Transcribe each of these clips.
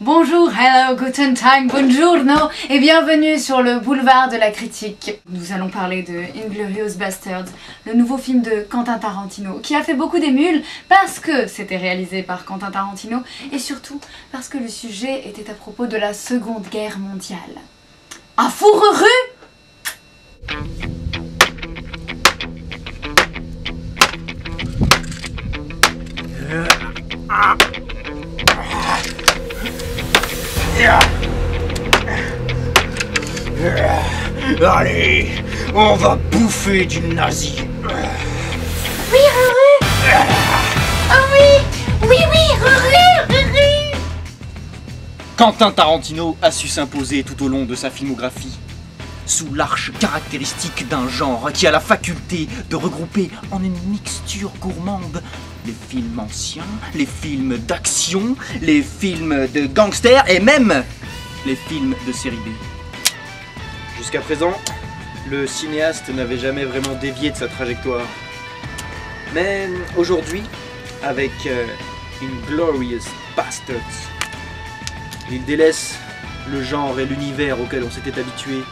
Bonjour, hello, guten Tag, buongiorno et bienvenue sur le boulevard de la critique. Nous allons parler de Inglourious Basterds, le nouveau film de Quentin Tarantino, qui a fait beaucoup d'émules parce que c'était réalisé par Quentin Tarantino et surtout parce que le sujet était à propos de la Seconde Guerre mondiale. Un fourreux! Allez, on va bouffer du nazi. Oui, Ruru! Oh oui! Oui, Ruru! Quentin Tarantino a su s'imposer tout au long de sa filmographie, sous l'arche caractéristique d'un genre qui a la faculté de regrouper en une mixture gourmande les films anciens, les films d'action, les films de gangsters et même les films de série B. Jusqu'à présent, le cinéaste n'avait jamais vraiment dévié de sa trajectoire. Mais aujourd'hui, avec Inglourious Basterds, il délaisse le genre et l'univers auquel on s'était habitué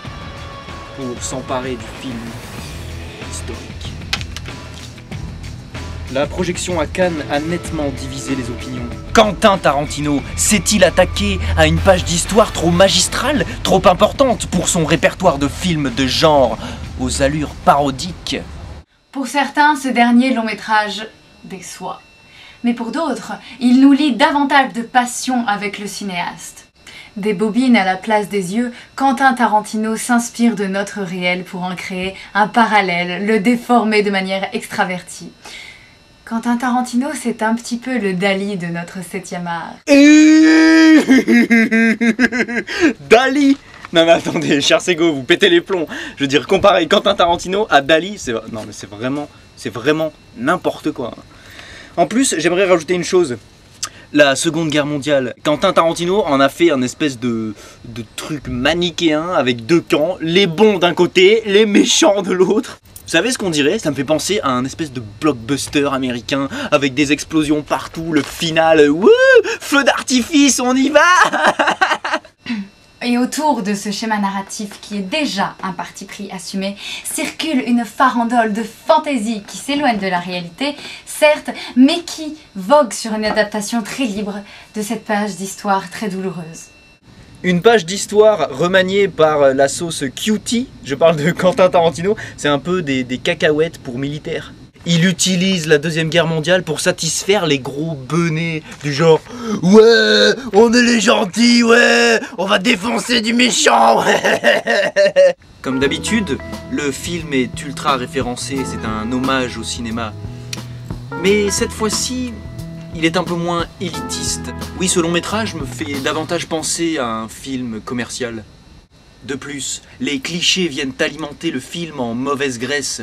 pour s'emparer du film historique. La projection à Cannes a nettement divisé les opinions. Quentin Tarantino s'est-il attaqué à une page d'histoire trop magistrale, trop importante pour son répertoire de films de genre aux allures parodiques? Pour certains, ce dernier long métrage déçoit. Mais pour d'autres, il nous lie davantage de passion avec le cinéaste. Des bobines à la place des yeux, Quentin Tarantino s'inspire de notre réel pour en créer un parallèle, le déformer de manière extravertie. Quentin Tarantino, c'est un petit peu le Dali de notre 7e art. Dali! Non mais attendez, cher Sego, vous pétez les plombs. Je veux dire, comparer Quentin Tarantino à Dali, c'est vraiment n'importe quoi. En plus, j'aimerais rajouter une chose. La Seconde Guerre mondiale, Quentin Tarantino en a fait un espèce de truc manichéen avec deux camps, les bons d'un côté, les méchants de l'autre. Vous savez ce qu'on dirait? Ça me fait penser à un espèce de blockbuster américain avec des explosions partout, le final, wouh, feu d'artifice, on y va. Et autour de ce schéma narratif qui est déjà un parti pris assumé, circule une farandole de fantaisie qui s'éloigne de la réalité, certes, mais qui vogue sur une adaptation très libre de cette page d'histoire très douloureuse. Une page d'histoire remaniée par la sauce cutie, je parle de Quentin Tarantino, c'est un peu des cacahuètes pour militaires. Il utilise la Deuxième Guerre mondiale pour satisfaire les gros benets du genre « Ouais, on est les gentils, ouais, on va défoncer du méchant, ouais !» Comme d'habitude, le film est ultra référencé, c'est un hommage au cinéma. Mais cette fois-ci, il est un peu moins élitiste. Oui, ce long métrage me fait davantage penser à un film commercial. De plus, les clichés viennent alimenter le film en mauvaise graisse.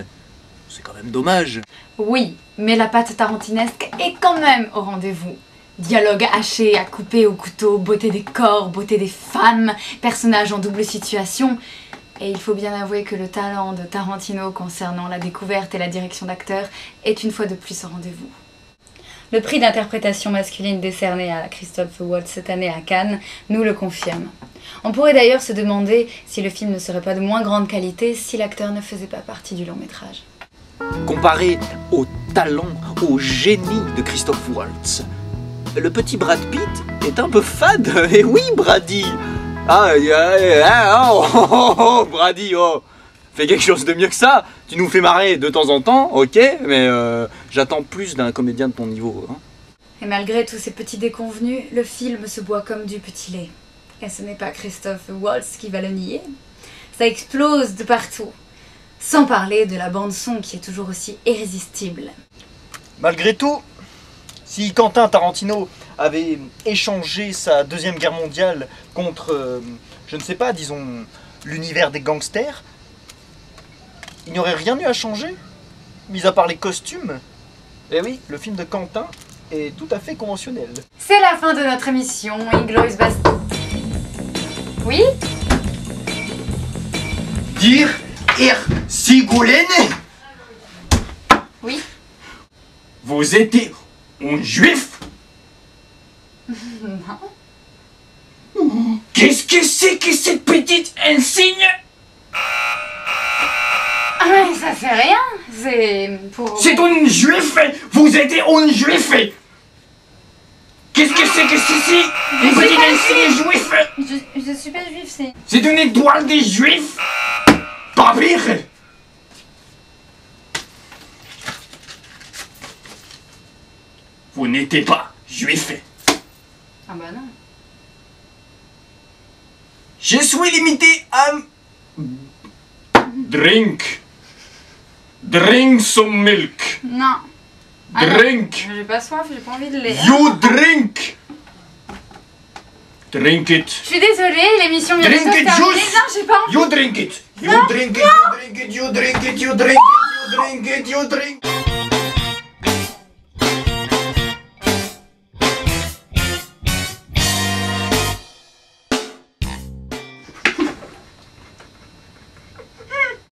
C'est quand même dommage. Oui, mais la patte tarantinesque est quand même au rendez-vous. Dialogue haché à couper au couteau, beauté des corps, beauté des femmes, personnages en double situation. Et il faut bien avouer que le talent de Tarantino concernant la découverte et la direction d'acteurs est une fois de plus au rendez-vous. Le prix d'interprétation masculine décerné à Christophe Waltz cette année à Cannes nous le confirme. On pourrait d'ailleurs se demander si le film ne serait pas de moins grande qualité si l'acteur ne faisait pas partie du long métrage. Comparé au talent, au génie de Christophe Waltz, le petit Brad Pitt est un peu fade. Et oui, Brady. Brady, oh, fais quelque chose de mieux que ça. Tu nous fais marrer de temps en temps, ok, mais j'attends plus d'un comédien de ton niveau. Hein. Et malgré tous ces petits déconvenus, le film se boit comme du petit lait. Et ce n'est pas Christophe Waltz qui va le nier. Ça explose de partout. Sans parler de la bande-son qui est toujours aussi irrésistible. Malgré tout, si Quentin Tarantino avait échangé sa Deuxième Guerre mondiale contre, je ne sais pas, disons, l'univers des gangsters, il n'y aurait rien eu à changer, mis à part les costumes. Eh oui, le film de Quentin est tout à fait conventionnel. C'est la fin de notre émission, Inglourious Basterds. Oui? Dire Sigolène, Oui? vous étiez un juif? Non. Qu'est-ce que c'est que cette petite insigne? Ah mais ça c'est rien, c'est pour... C'est un juif. Vous êtes un juif. Qu'est-ce que c'est que ceci? Une petite insigne juif. Je suis pas juif, c'est... C'est une étoile des juifs. Pas pire. Vous n'étiez pas juif. Ah bah non. Je suis limité à... Drink. Drink some milk. Non. Ah non. Drink. J'ai pas soif, j'ai pas envie de lait. You drink. Drink it. Je suis désolée, l'émission vient de se Drink it, terminer. juice. Non, j'ai pas envie. You drink it. You drink it. You drink it. You drink it. You drink it. You drink it. You drink it.